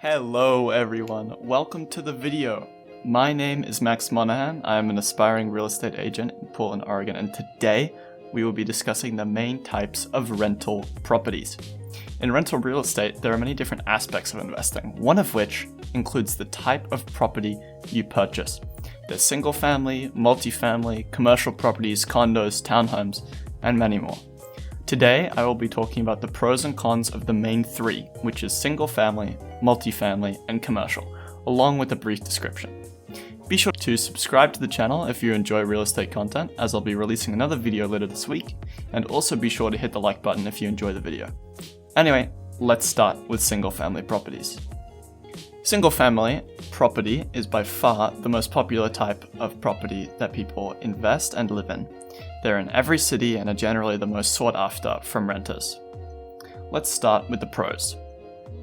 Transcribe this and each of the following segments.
Hello everyone, welcome to the video. My name is Max Monahan. I am an aspiring real estate agent in Portland, Oregon, and today we will be discussing the main types of rental properties. In rental real estate, there are many different aspects of investing, one of which includes the type of property you purchase. There's single family, multifamily, commercial properties, condos, townhomes, and many more. Today, I will be talking about the pros and cons of the main three, which is single family, multifamily, and commercial, along with a brief description. Be sure to subscribe to the channel if you enjoy real estate content, as I'll be releasing another video later this week, and also be sure to hit the like button if you enjoy the video. Anyway, let's start with single family properties. Single family property is by far the most popular type of property that people invest and live in. They're in every city and are generally the most sought after from renters. Let's start with the pros.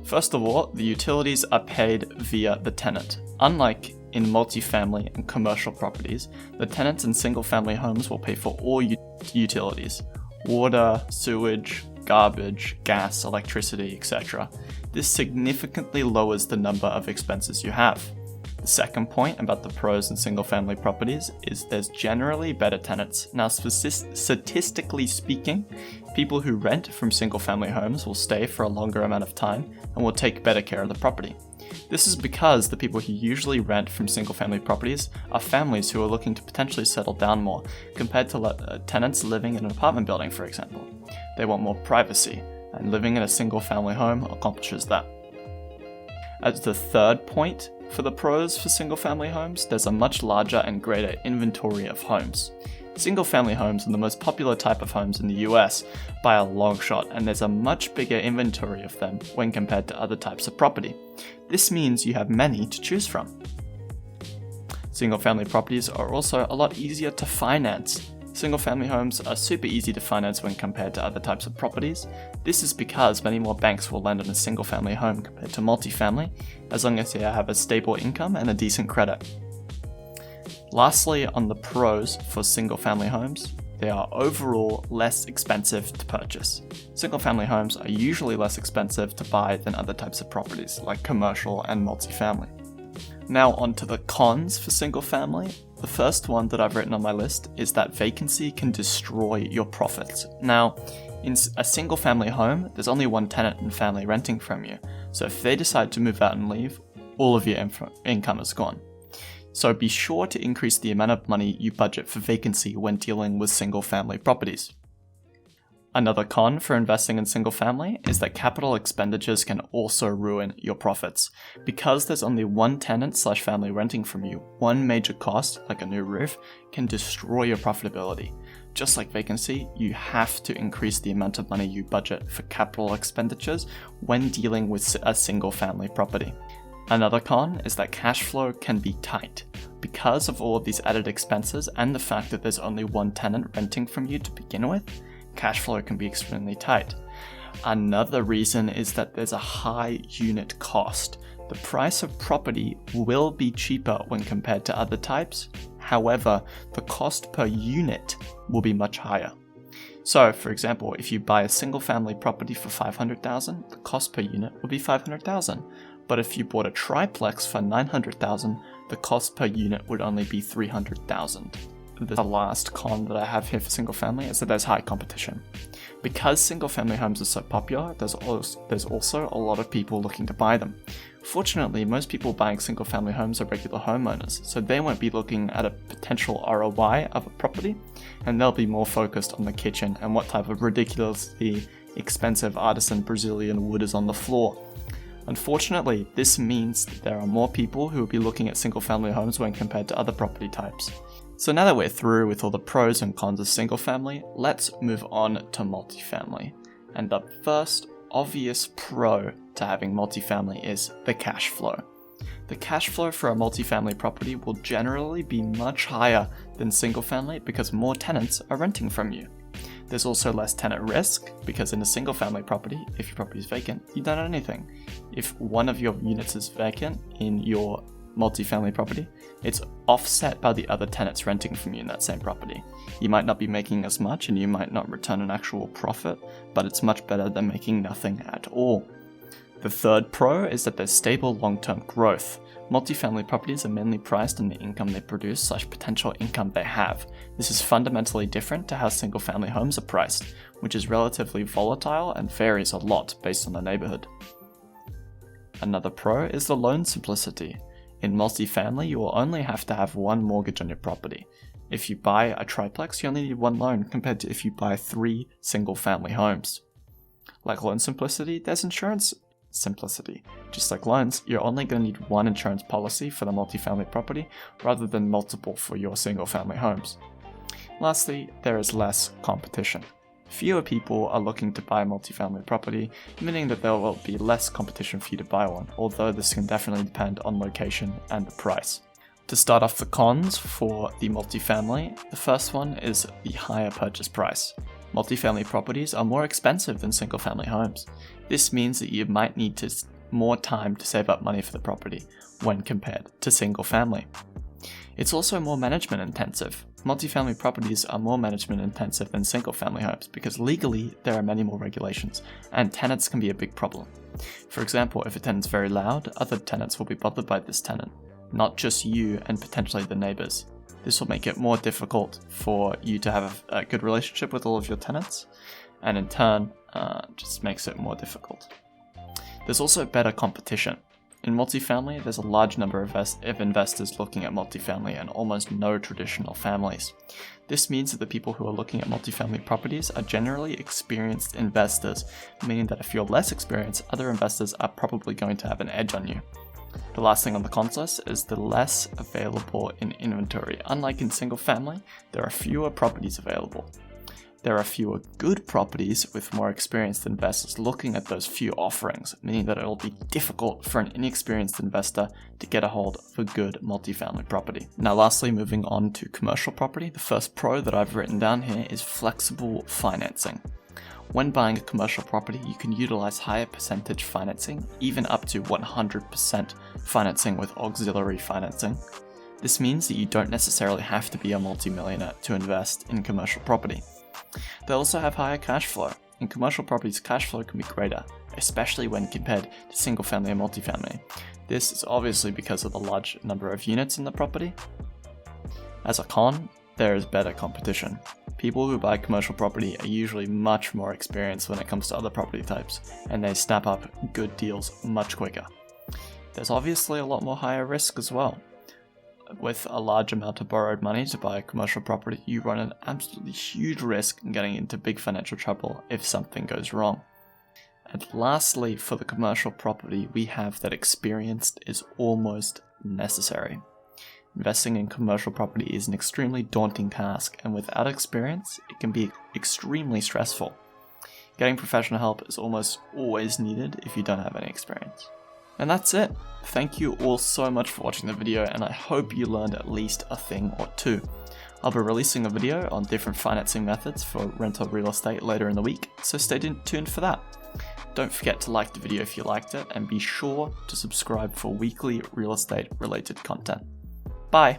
First of all, the utilities are paid via the tenant. Unlike in multifamily and commercial properties, the tenants in single family homes will pay for all utilities: water, sewage, garbage, gas, electricity, etc. This significantly lowers the number of expenses you have. The second point about the pros in single family properties is there's generally better tenants. Now, statistically speaking, people who rent from single family homes will stay for a longer amount of time and will take better care of the property. This is because the people who usually rent from single family properties are families who are looking to potentially settle down more, compared to tenants living in an apartment building, for example. They want more privacy, and living in a single family home accomplishes that. As the third point for the pros for single family homes, there's a much larger and greater inventory of homes. Single family homes are the most popular type of homes in the US by a long shot, and there's a much bigger inventory of them when compared to other types of property. This means you have many to choose from. Single family properties are also a lot easier to finance. Single family homes are super easy to finance when compared to other types of properties. This is because many more banks will lend on a single family home compared to multifamily, as long as you have a stable income and a decent credit. Lastly, on the pros for single family homes, they are overall less expensive to purchase. Single family homes are usually less expensive to buy than other types of properties like commercial and multifamily. Now onto the cons for single family. The first one that I've written on my list is that vacancy can destroy your profits. Now, in a single family home, there's only one tenant and family renting from you. So if they decide to move out and leave, all of your income is gone. So be sure to increase the amount of money you budget for vacancy when dealing with single family properties. Another con for investing in single family is that capital expenditures can also ruin your profits. Because there's only one tenant/family renting from you, one major cost, like a new roof, can destroy your profitability. Just like vacancy, you have to increase the amount of money you budget for capital expenditures when dealing with a single family property. Another con is that cash flow can be tight. Because of all of these added expenses and the fact that there's only one tenant renting from you to begin with, cash flow can be extremely tight. Another reason is that there's a high unit cost. The price of property will be cheaper when compared to other types. However, the cost per unit will be much higher. So, for example, if you buy a single family property for $500,000, the cost per unit will be $500,000. But if you bought a triplex for $900,000, the cost per unit would only be $300,000. The last con that I have here for single family is that there's high competition. Because single family homes are so popular, there's also a lot of people looking to buy them. Fortunately, most people buying single family homes are regular homeowners, so they won't be looking at a potential ROI of a property, and they'll be more focused on the kitchen and what type of ridiculously expensive artisan Brazilian wood is on the floor. Unfortunately, this means that there are more people who will be looking at single family homes when compared to other property types. So now that we're through with all the pros and cons of single family, let's move on to multifamily. And the first obvious pro to having multifamily is the cash flow. The cash flow for a multifamily property will generally be much higher than single family because more tenants are renting from you. There's also less tenant risk because in a single family property, if your property is vacant, you don't own anything. If one of your units is vacant in your multifamily property, it's offset by the other tenants renting from you in that same property. You might not be making as much and you might not return an actual profit, but it's much better than making nothing at all. The third pro is that there's stable long-term growth. Multifamily properties are mainly priced on the income they produce / potential income they have. This is fundamentally different to how single-family homes are priced, which is relatively volatile and varies a lot based on the neighborhood. Another pro is the loan simplicity. In multifamily, you will only have to have one mortgage on your property. If you buy a triplex, you only need one loan compared to if you buy 3 single-family homes. Like loan simplicity, there's insurance simplicity. Just like loans, you're only going to need one insurance policy for the multifamily property rather than multiple for your single-family homes. Lastly, there is less competition. Fewer people are looking to buy a multifamily property, meaning that there will be less competition for you to buy one, although this can definitely depend on location and the price. To start off the cons for the multifamily, the first one is the higher purchase price. Multifamily properties are more expensive than single-family homes. This means that you might need more time to save up money for the property when compared to single-family. It's also more management intensive. Multifamily properties are more management intensive than single-family homes because legally there are many more regulations, and tenants can be a big problem. For example, if a tenant's very loud, other tenants will be bothered by this tenant, not just you and potentially the neighbors. This will make it more difficult for you to have a good relationship with all of your tenants, and in turn, just makes it more difficult. There's also better competition. In multifamily, there's a large number of investors looking at multifamily and almost no traditional families. This means that the people who are looking at multifamily properties are generally experienced investors, meaning that if you're less experienced, other investors are probably going to have an edge on you. The last thing on the cons list is the less available in inventory. Unlike in single family, there are fewer properties available. There are fewer good properties with more experienced investors looking at those few offerings, meaning that it will be difficult for an inexperienced investor to get a hold of a good multifamily property. Now lastly, moving on to commercial property, the first pro that I've written down here is flexible financing. When buying a commercial property, you can utilize higher percentage financing, even up to 100% financing with auxiliary financing. This means that you don't necessarily have to be a multimillionaire to invest in commercial property. They also have higher cash flow. In commercial properties, cash flow can be greater, especially when compared to single family and multifamily. This is obviously because of the large number of units in the property. As a con, there is better competition. People who buy commercial property are usually much more experienced when it comes to other property types, and they snap up good deals much quicker. There's obviously a lot more higher risk as well. With a large amount of borrowed money to buy a commercial property, you run an absolutely huge risk in getting into big financial trouble if something goes wrong. And lastly, for the commercial property, we have that experience is almost necessary. Investing in commercial property is an extremely daunting task, and without experience, it can be extremely stressful. Getting professional help is almost always needed if you don't have any experience. And that's it. Thank you all so much for watching the video, and I hope you learned at least a thing or two. I'll be releasing a video on different financing methods for rental real estate later in the week, so stay tuned for that. Don't forget to like the video if you liked it, and be sure to subscribe for weekly real estate related content. Bye!